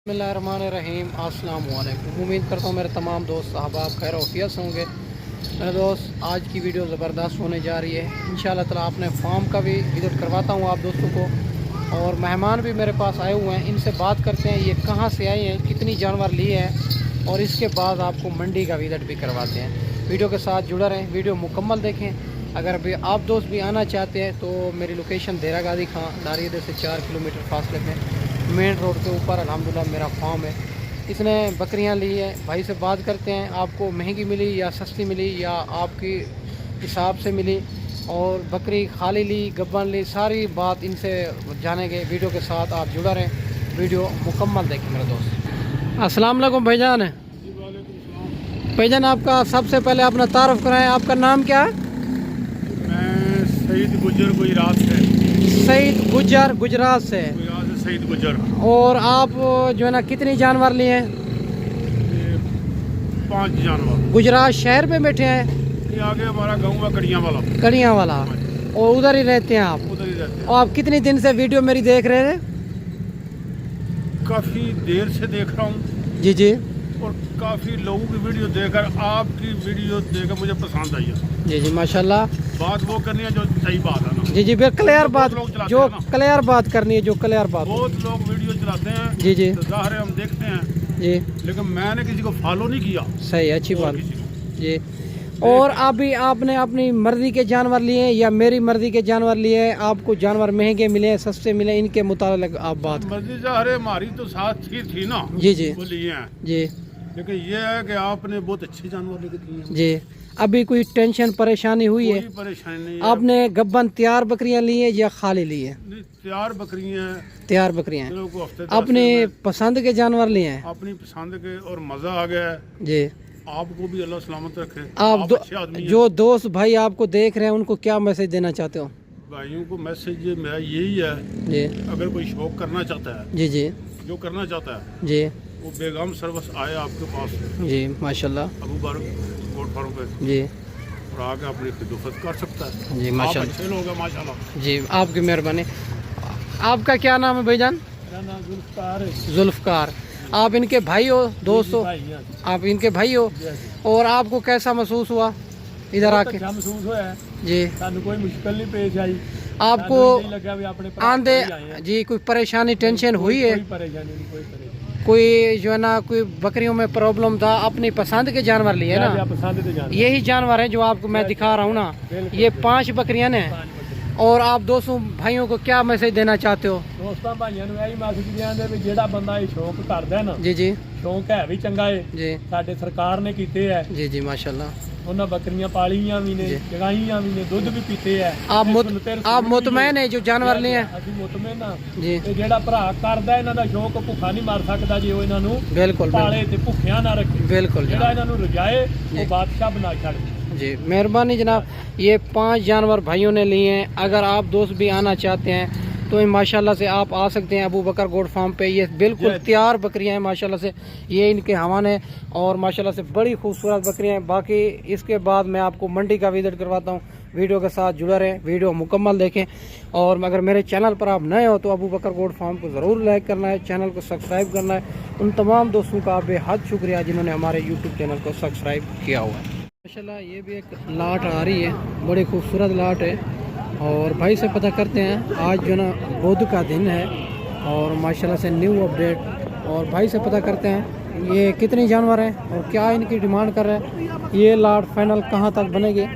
बिस्मिल्लाहिर्रहमानिर्रहीम। अस्सलाम वालेकुम। उम्मीद करता हूँ मेरे तमाम दोस्त अहबाब खैर औफियत से होंगे। मेरे दोस्त आज की वीडियो ज़बरदस्त होने जा रही है। इंशाअल्लाह ताला अपने फार्म का भी विज़िट करवाता हूँ आप दोस्तों को, और मेहमान भी मेरे पास आए हुए हैं, इनसे बात करते हैं ये कहाँ से आए हैं, कितनी जानवर लिए हैं, और इसके बाद आपको मंडी का विज़िट भी करवाते हैं। वीडियो के साथ जुड़ा रहें, वीडियो मुकम्मल देखें। अगर भी आप दोस्त भी आना चाहते हैं तो मेरी लोकेशन देरा गादी खां दारियदे से 4 किलोमीटर फासले में मेन रोड के ऊपर अल्हम्दुलिल्लाह मेरा फार्म है। इसने बकरियां ली है। भाई से बात करते हैं, आपको महंगी मिली या सस्ती मिली या आपकी हिसाब से मिली, और बकरी खाली ली गब्बन ली, सारी बात इनसे जानेंगे। वीडियो के साथ आप जुड़ा रहें, वीडियो मुकम्मल देखें मेरे दोस्त। अस्सलाम वालेकुम भाईजान। भाईजान आपका सबसे पहले अपना तारुफ कराएं, आपका नाम क्या है? मैं सईद गुजर गुजरात से। सईद गुजर गुजरात से। सईद गुजर। और आप जो है ना कितनी जानवर लिए हैं? 5 जानवर। गुजरात शहर पे बैठे हैं? ये आगे हमारा गाँव है कड़ियाँ वाला। कड़ियाँ वाला। और उधर ही रहते हैं आप? उधर ही रहते हैं। और आप कितनी दिन से वीडियो मेरी देख रहे थे? काफ़ी देर से देख रहा हूँ। जी जी। और काफ़ी लोगों की वीडियो देखकर आपकी वीडियो देखकर मुझे पसंद आई है। जी जी माशाल्लाह। बात वो करनी है जो सही बात है ना। जी जी बिल्कुल क्लियर बात, जो क्लियर बात करनी है, जो क्लियर बात। बहुत लोग वीडियो चलाते हैं। जी जी। तो ज़ाहिर है हम देखते हैं जी, लेकिन मैंने किसी को फॉलो नहीं किया। सही, अच्छी बात जी। और अभी आपने अपनी मर्जी के जानवर लिए या मेरी मर्जी के जानवर लिए? आपको जानवर महंगे मिले सस्ते मिले, इनके मुताबिक आप बात। मर्जी ज़ाहिर है हमारी तो साथ ही थी ना। जी जी। वो लिए हैं जी। लेकिन ये है कि आपने बहुत अच्छे जानवर लेके दिए हैं। जी। अभी कोई टेंशन परेशानी हुई है? कोई परेशानी नहीं है। आपने गब्बन तैयार बकरियां ली है या खाली ली है? तैयार बकरियां हैं। तैयार बकरियां लोगों को हफ्ते अपने पसंद के जानवर लिए हैं? अपनी पसंद के, और मजा आ गया है। जी। आपको भी अल्लाह सलामत रखे। आप अच्छे आदमी हैं। जो दोस्त भाई आपको देख रहे हैं उनको क्या मैसेज देना चाहते हो? भाइयों को मैसेज मेरा यही है जी। अगर कोई शौक करना चाहता है, जी जी, जो करना चाहता है जी वो बेगम सर्विस आए आपके पास। जी माशाल्लाह। अबू बारक गोट फार्म पे जी। और आके अपनी खिदमत कर सकता है। जी माशाल्लाह। आप अच्छे लोग हैं माशाल्लाह। जी आपकी मेहरबानी। आपका क्या नाम है भाईजान? मेरा नाम जुल्फकार है। जुल्फकार। आप इनके भाई हो, दोस्त हो? आप इनके भाई हो। और आपको कैसा महसूस हुआ इधर आके? अच्छा महसूस हुआ है जी। सानू कोई मुश्किल नहीं पेश आई। आपको आंधे जी कोई परेशानी टेंशन हुई है? कोई जो है ना कोई बकरियों में प्रॉब्लम था? अपनी पसंद के जानवर लिए ना? यही जानवर है जो आपको मैं दिखा रहा हूँ ना। ये 5 बकरियां ने। और आप दोस्तों भाइयों को क्या मैसेज देना चाहते हो? दोस्तों भाइयों ਨੂੰ ਇਹੀ ਮੈਸੇਜ ਦਿੰਦੇ ਵੀ ਜਿਹੜਾ ਬੰਦਾ ਇਹ ਸ਼ੌਕ ਕਰਦਾ ਨਾ। जी जी। ਸ਼ੌਕ ਹੈ ਵੀ ਚੰਗਾ ਏ। जी। ਸਾਡੇ ਸਰਕਾਰ ਨੇ ਕੀਤੇ ਹੈ। जी जी माशाल्लाह। ਉਹਨਾਂ ਬੱਕਰੀਆਂ ਪਾਲੀਆਂ ਵੀ ਨੇ, ਜਗਾਈਆਂ ਵੀ ਨੇ, ਦੁੱਧ ਵੀ ਪੀਤੇ ਹੈ। आप मुतमैन है जो जानवर लिए हैं? ਅਸੀਂ ਮੁਤਮੈਨ ਆ जी। ਤੇ ਜਿਹੜਾ ਭਰਾ ਕਰਦਾ ਇਹਨਾਂ ਦਾ ਸ਼ੌਕ ਭੁੱਖਾ ਨਹੀਂ ਮਰ ਸਕਦਾ ਜੇ ਉਹ ਇਹਨਾਂ ਨੂੰ बिल्कुल ਪਾਲੇ ਤੇ ਭੁੱਖਿਆ ਨਾ ਰੱਖੇ। बिल्कुल ਜਿਹੜਾ ਇਹਨਾਂ ਨੂੰ ਰਜਾਏ ਉਹ ਬਾਦਸ਼ਾਹ ਬਣਾ ਛੱਡੇ। जी मेहरबानी जनाब। ये 5 जानवर भाइयों ने लिए हैं। अगर आप दोस्त भी आना चाहते हैं तो माशाल्लाह से आप आ सकते हैं अबू बकर गोट फार्म पे। ये बिल्कुल तैयार बकरियां हैं माशाल्लाह से, ये इनके हवाने और माशाल्लाह से बड़ी खूबसूरत बकरियां हैं। बाकी इसके बाद मैं आपको मंडी का विजिट करवाता हूँ। वीडियो के साथ जुड़ा रहें, वीडियो मुकम्मल देखें। और अगर मेरे चैनल पर आप नए हो तो अबू बकर गोट फार्म को ज़रूर लाइक करना है, चैनल को सब्सक्राइब करना है। उन तमाम दोस्तों का बेहद शुक्रिया जिन्होंने हमारे यूट्यूब चैनल को सब्सक्राइब किया हुआ है। माशाल्लाह ये भी एक लाट आ रही है, बड़ी खूबसूरत लाट है। और भाई से पता करते हैं, आज जो ना बुध का दिन है और माशाल्लाह से न्यू अपडेट। और भाई से पता करते हैं ये कितनी जानवर हैं और क्या इनकी डिमांड कर रहे हैं, ये लाट फाइनल कहाँ तक बनेगी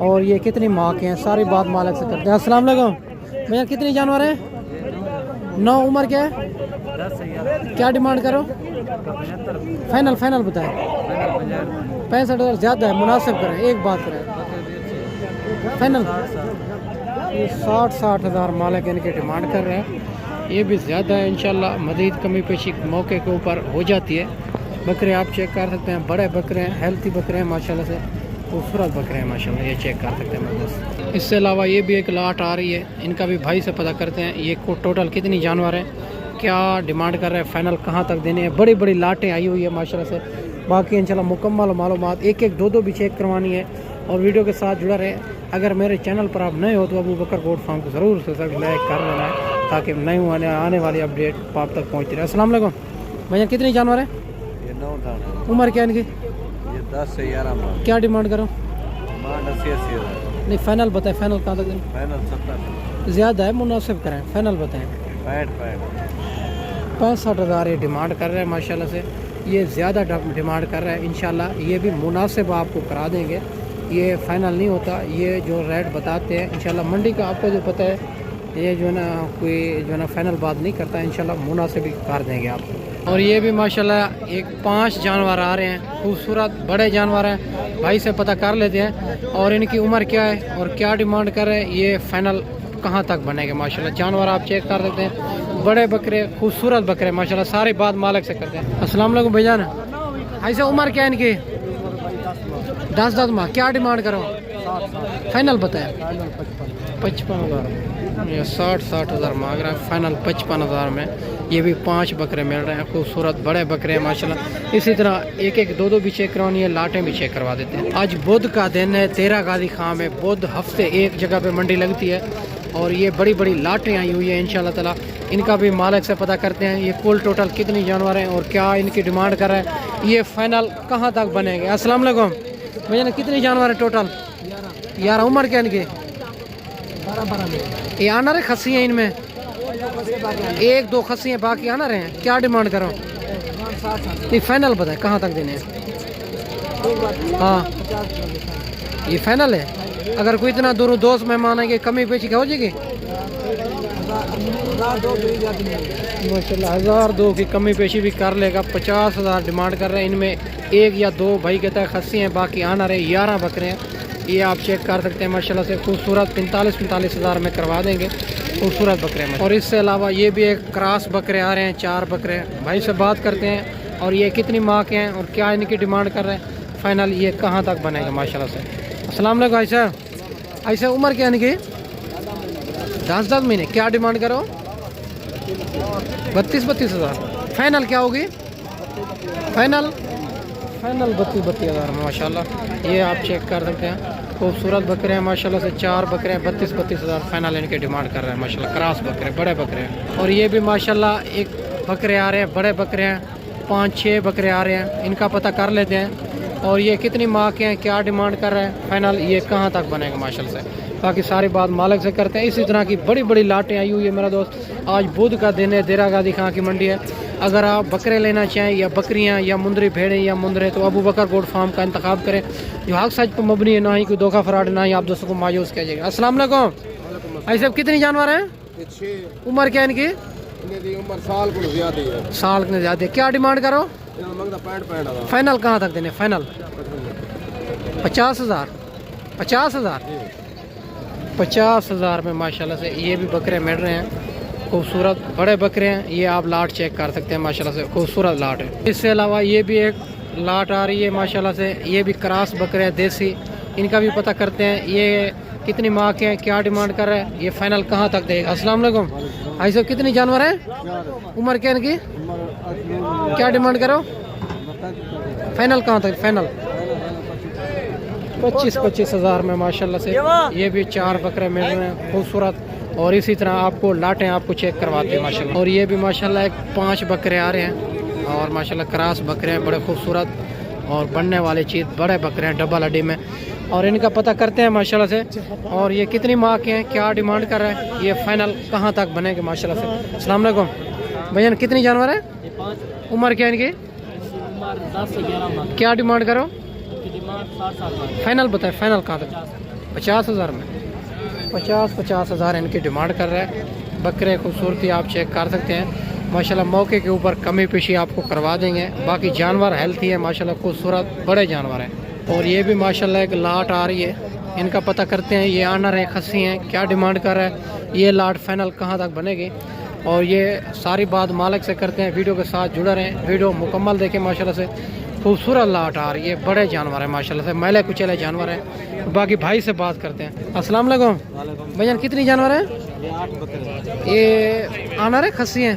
और ये कितनी माह के हैं, सारी बात मालिक से करते हैं। अस्सलाम वालेकुम भैया, कितनी जानवर हैं? 9 उम्र क्या है? 10। क्या डिमांड करो? फाइनल फाइनल बताएं। 65,000 ज़्यादा है, मुनासिब करें, एक बात करें फाइनल। 60,000 मालिक इनकी डिमांड कर रहे हैं। ये भी ज़्यादा है, इंशाल्लाह मज़ीद कमी पेशी मौके के ऊपर हो जाती है। बकरे आप चेक कर सकते हैं, बड़े बकरे हैं, हेल्थी बकरे हैं माशाल्लाह से, खूबसूरत बकरे हैं माशाल्लाह, ये चेक कर सकते हैं मेरे दोस्त। इससे अलावा ये भी एक लाट आ रही है, इनका भी भाई से पता करते हैं ये टोटल कितनी जानवर हैं, क्या डिमांड कर रहे हैं, फाइनल कहाँ तक देने हैं। बड़ी बड़ी लाटें आई हुई है माशाल्लाह से। बाकी इंशाल्लाह मुकम्मल मालूमात एक एक दो भी चेक करवानी है। और वीडियो के साथ जुड़ा रहे। अगर मेरे चैनल पर आप नए हो तो अबू बकर गोट फार्म को ज़रूर से लाइक कर लेना है ताकि नई आने वाली अपडेट आप तक पहुँचती रहे। अस्सलाम वालेकुम। भैया कितने जानवर हैं? ये 9 दाना, उम्र क्या है इनकी? ये 10 से 11 माह, क्या डिमांड करो? डिमांड 80 हज़ार, नहीं फाइनल बताएं, फाइनल कहाँ तक दें? फाइनल 70, ज़्यादा है, मुनासिब करें, फाइनल बताएं। 65 हज़ार ये डिमांड कर रहे हैं माशाल्लाह से, ये ज़्यादा डिमांड कर रहा है। इंशाल्लाह ये भी मुनासिब आपको करा देंगे, ये फाइनल नहीं होता, ये जो रेट बताते हैं इंशाल्लाह मंडी का आपको जो पता है, ये जो ना कोई जो ना फाइनल बात नहीं करता, इंशाल्लाह मुनासिब ही कर देंगे आपको। और ये भी माशाल्लाह एक 5 जानवर आ रहे हैं, खूबसूरत बड़े जानवर हैं, भाई से पता कर लेते हैं और इनकी उम्र क्या है और क्या डिमांड कर रहे हैं, ये फाइनल कहाँ तक बनेगा। माशाल्लाह जानवर आप चेक कर सकते हैं, बड़े बकरे खूबसूरत बकरे माशाल्लाह, सारी बात मालिक से करते हैं। अस्सलाम वालेकुम भाईजान, ऐसे उम्र क्या है इनकी? 10 माह, क्या डिमांड करो? फाइनल बताएं। 55 हज़ार, ये 60 हज़ार मांग रहा है, फाइनल 55 हज़ार में ये भी 5 बकरे मिल रहे हैं, खूबसूरत बड़े बकरे हैं माशाल्लाह। इसी तरह एक एक दो भी चेक करवानी है, लाटें भी चेक करवा देते हैं। आज बुध का दिन है, 13 गाजी खां में बुध हफ्ते एक जगह पे मंडी लगती है और ये बड़ी बड़ी लाटें आई हुई है इंशाल्लाह ताला। इनका भी मालिक से पता करते हैं ये कुल टोटल कितनी जानवर हैं और क्या इनकी डिमांड कर रहा है, ये फाइनल कहाँ तक बनेंगे। अस्सलाम वालेकुम भैया, कितनी जानवर है टोटल? 11। उम्र क्या इनकी? 12। ये आना रहे खस्सी हैं इनमें? 1-2 खस्सी हैं, बाकी आना रहे हैं। क्या डिमांड करो? ये फाइनल बताए कहाँ तक देने हैं? हाँ ये फाइनल है। अगर कोई इतना दूर दोस्त मेहमान आएंगे, कमी पेशी हो जाएगी? माशाल्लाह 1002 की कमी पेशी भी कर लेगा। 50 हज़ार डिमांड कर रहे हैं, इनमें 1 या 2 भाई कहता है खस्सी हैं, बाकी आना रहे 11 बकरे हैं। ये आप चेक कर सकते हैं माशाल्लाह से, खूबसूरत 45 हज़ार में करवा देंगे, खूबसूरत बकरे में। और इससे अलावा ये भी एक क्रॉस बकरे आ रहे हैं, 4 बकरे। भाई से बात करते हैं और ये कितनी माह के हैं और क्या इनकी डिमांड कर रहे हैं, फाइनल ये कहाँ तक बनेगा माशाल्लाह से। अस्सलाम वालेकुम ऐसा ऐसा उम्र क्या इनकी? 10 महीने। क्या डिमांड करो? 32 हज़ार। फाइनल क्या होगी? फाइनल 32 हज़ार में माशाल्लाह। ये आप चेक कर सकते हैं, खूबसूरत बकरे हैं माशाल्लाह से, 4 बकरे हैं, 32 हज़ार फाइनल इनके डिमांड कर रहे हैं माशाल्लाह। क्रॉस बकरे, बड़े बकरे हैं। और ये भी माशाल्लाह एक बकरे आ रहे हैं, बड़े बकरे हैं, 5-6 बकरे आ रहे हैं, इनका पता कर लेते हैं। और ये कितनी माह के हैं, क्या डिमांड कर रहे हैं, फाइनल ये कहाँ तक बनेगा माशाल्लाह से। बाकी सारी बात मालिक से करते हैं। इसी तरह की बड़ी बड़ी लाटें आई हुई है मेरा दोस्त। आज बुध का दिन है, देरा गाजी खां की मंडी है। अगर आप बकरे लेना चाहें या बकरियां या मुंदरी भेड़ें या मुंदरे, तो अबू बकर गोट फार्म का इंतखाब करें, जो हक सच पर मबनी है, ना ही कोई धोखा फराड, ना ही आप दोस्तों को मायूस किया जाएगा। अस्सलाम वालेकुम। ऐसे कितनी जानवर हैं? 6। उम्र क्या है इनकी? उम्र साल को ज़्यादा है, साल के ज़्यादा। क्या डिमांड करो? 65 फाइनल कहाँ तक देने? फाइनल 50 हज़ार। 50 हज़ार 50 हज़ार में माशाल्लाह से ये भी बकरे मिल रहे हैं, खूबसूरत बड़े बकरे हैं। ये आप लाट चेक कर सकते हैं माशाल्लाह से, खूबसूरत लाट है। इससे अलावा ये भी एक लाट आ रही है माशाल्लाह से, ये भी क्रॉस बकरे हैं देसी, इनका भी पता करते हैं। ये कितनी माह के हैं, क्या डिमांड कर रहे हैं, ये फाइनल कहाँ तक देगा। अस्सलाम वालेकुम भाई साहब, कितनी जानवर हैं? उम्र क्या इनकी? क्या डिमांड करो? फाइनल कहाँ तक? फाइनल 25 हज़ार में माशाल्लाह से ये भी 4 बकरे मिल रहे हैं, खूबसूरत। और इसी तरह आपको लाटें आपको चेक करवाते हैं माशाल्लाह। और ये भी माशाल्लाह एक 5 बकरे आ रहे हैं और माशाल्लाह क्रॉस बकरे हैं, बड़े खूबसूरत और बनने वाले चीज़, बड़े बकरे हैं डबल हड्डी में। और इनका पता करते हैं माशाल्लाह से। और ये कितनी माह के हैं, क्या डिमांड कर रहे हैं, ये फाइनल कहाँ तक बनेंगे माशाल्लाह से। अस्सलाम वालेकुम भैया, कितनी जानवर है? उम्र क्या इनकी? 10 से 11 माह। क्या डिमांड करो? डिमांड 60 फाइनल बताए, फाइनल कहाँ तक? 50 हज़ार में। 50 हज़ार इनकी डिमांड कर रहे हैं। बकरे खूबसूरती आप चेक कर सकते हैं माशाल्लाह, मौके के ऊपर कमी पेशी आपको करवा देंगे। बाकी जानवर हेल्थी है माशाल्लाह, खूबसूरत बड़े जानवर हैं। और ये भी माशाल्लाह एक लाट आ रही है, इनका पता करते हैं। ये आनर है, खस्सी हैं, क्या डिमांड कर रहा है, ये लाट फाइनल कहाँ तक बनेगी। और ये सारी बात मालिक से करते हैं। वीडियो के साथ जुड़े रहें, वीडियो मुकम्मल देखें माशाल्लाह से। खूबसूरत लाट आ रही है, बड़े जानवर है माशाल्लाह से, मैले कुचले जानवर हैं। बाकी भाई से बात करते हैं। अस्सलाम वालेकुम भैया, कितनी जानवर हैं? 8 बकरे। ये आनर है, खस्सी हैं?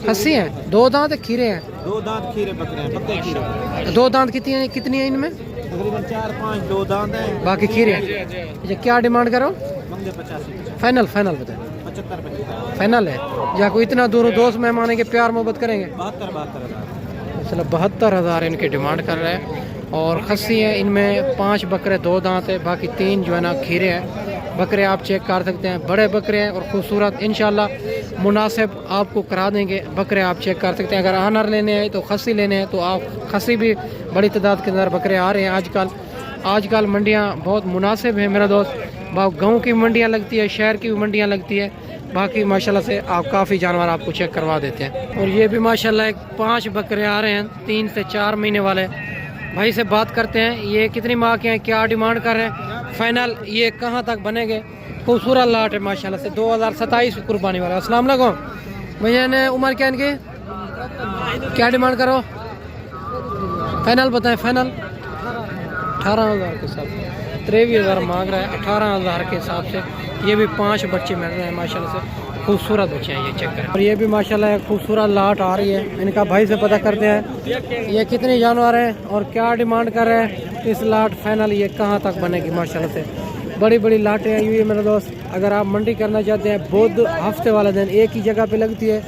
खस्सी हैं, 2 दांत खीरे हैं? 2 दांत खीरे बकरे हैं, पक्के खीरे। 2 दांत कितनी है इनमें? तकरीबन 4-5 2 दांत हैं, बाकी खीरे हैं। ये क्या डिमांड करो? मंगे 85। फाइनल बताए। 75 75 फाइनल है या कोई इतना दूर दोस्त मेहमान है कि प्यार मोहब्बत करेंगे? 72 हज़ार। चलो 72,000 इनके डिमांड कर रहे हैं। और खस्सी हैं, इनमें 5 बकरे 2 दांत है, बाकी 3 जो है ना खीरे हैं। बकरे आप चेक कर सकते हैं, बड़े बकरे हैं और खूबसूरत, इंशाल्लाह मुनासिब आपको करा देंगे। बकरे आप चेक कर सकते हैं। अगर आनर लेने हैं तो खस्सी लेने हैं तो आप खस्सी भी बड़ी तादाद के अंदर बकरे आ रहे हैं आजकल मंडियाँ बहुत मुनासिब हैं मेरा दोस्त। गाँव की मंडियाँ लगती है, शहर की भी मंडियाँ लगती है। बाकी माशाल्लाह से आप काफ़ी जानवर आपको चेक करवा देते हैं। और ये भी माशाल्लाह 5 बकरे आ रहे हैं 3 से 4 महीने वाले। भाई से बात करते हैं, ये कितनी माह के हैं, क्या डिमांड कर रहे हैं, फाइनल ये कहाँ तक बनेंगे। खूबसूरत लाट है माशाल्लाह से, 2027 की कुर्बानी वाला। अस्सलाम वालेकुम भैया, ने उम्र क्या इनकी, क्या डिमांड करो, फाइनल बताएं। फाइनल 18,000 के हिसाब से 23,000 मांग रहा है, 18,000 के हिसाब से। ये भी 5 बच्चे मिल रहे हैं माशाल्लाह से, खूबसूरत बच्चे हैं ये, चेक करें। और ये भी माशाल्लाह खूबसूरत लाट आ रही है। इनका भाई से पता करते हैं ये कितने जानवर हैं और क्या डिमांड कर रहे हैं इस लाट। फाइनल ये कहाँ तक बनेगी माशाल्लाह से, बड़ी बड़ी लाटें आई हुई है मेरे दोस्त। अगर आप मंडी करना चाहते हैं, बुध हफ्ते वाले दिन एक ही जगह पे लगती है,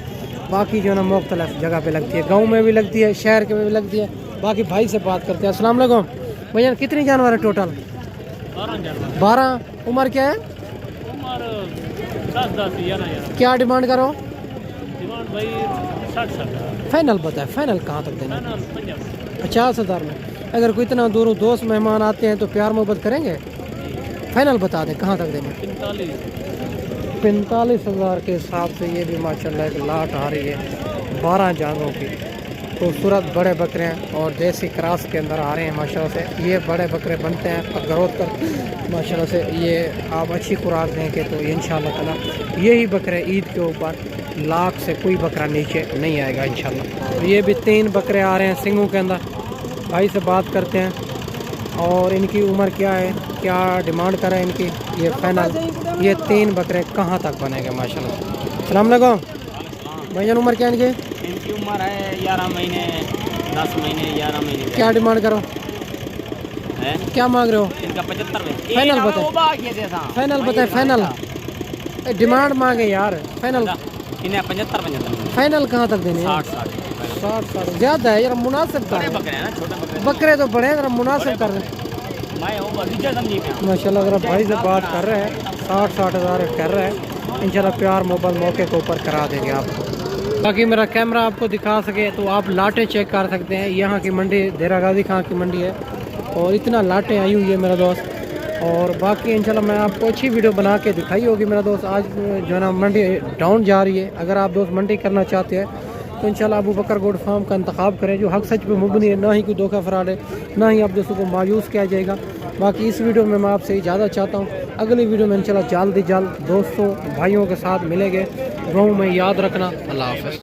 बाकी जो है ना मुख्तलिफ जगह पे लगती है, गाँव में भी लगती है, शहर के में भी लगती है। बाकी भाई से बात करते हैं। अस्सलाम वालेकुम भैया, कितनी जानवर है टोटल? 12। उम्र क्या है? 10-11 क्या डिमांड करो? डिमांड भाई 60 फाइनल बताए, फाइनल कहाँ तक देना? 50,000 में। अगर कोई इतना दूर दोस्त मेहमान आते हैं तो प्यार मोहब्बत करेंगे? फाइनल बता दें कहाँ तक देंगे? 45,000 के हिसाब से ये भी माशाल्लाह एक लाट आ रही है 12 जानवरों की। खूबसूरत बड़े बकरे हैं और देसी क्रॉस के अंदर आ रहे हैं माशाल्लाह से। ये बड़े बकरे बनते हैं ग्रोथ कर माशाल्लाह से। ये आप अच्छी खुराक देंगे तो इंशाल्लाह ताला यही बकरे ईद के ऊपर लाख से कोई बकरा नीचे नहीं आएगा इंशाल्लाह। तो ये भी 3 बकरे आ रहे हैं सिंगों के अंदर। भाई से बात करते हैं और इनकी उम्र क्या है, क्या डिमांड कर रहे हैं इनकी, ये फाइनल ये 3 बकरे कहाँ तक बनेंगे माशाल्लाह। अस्सलाम वालेकुम भैया, उम्र क्या है इनकी? इनकी उम्र है 11 महीने 10 महीने 11 महीने। क्या डिमांड करो है? क्या मांग रहे हो? इनका 75 में। फाइनल बताए, फाइनल बताए, फाइनल डिमांड मांगे यार, फाइनल इन्हें 75 फाइनल कहाँ तक देने? 60 ज़्यादा है यार, मुनासिब कर। बकरे हैं ना, छोटे बकरे। बकरे तो बड़े हैं, जरा मुनासिब कर रहे हैं माशाल्लाह। अगर भाई से बात कर रहे हैं 60,000 कर रहे हैं, इंशाल्लाह प्यार मोहब्बत मौके के ऊपर करा देंगे आपको। बाकी मेरा कैमरा आपको दिखा सके तो आप लाटें चेक कर सकते हैं। यहाँ की मंडी देरा गाजी खां की मंडी है और इतना लाटें आई हुई है मेरा दोस्त। और बाकी इंशाल्लाह मैं आपको अच्छी वीडियो बना के दिखाई होगी मेरा दोस्त। आज जो है ना मंडी डाउन जा रही है। अगर आप दोस्त मंडी करना चाहते हैं तो इंशाल्लाह अबू बकर गोट फार्म का इंतखाब करें, जो हक सच पे मुबनी है, ना ही कोई धोखा फराड है, ना ही आप दोस्तों को मायूस किया जाएगा। बाकी इस वीडियो में मैं आपसे इजाज़त चाहता हूँ। अगली वीडियो में इंशाल्लाह जल्द दोस्तों भाइयों के साथ मिलेंगे। गाँव में याद रखना। अल्लाह हाफ़िज़।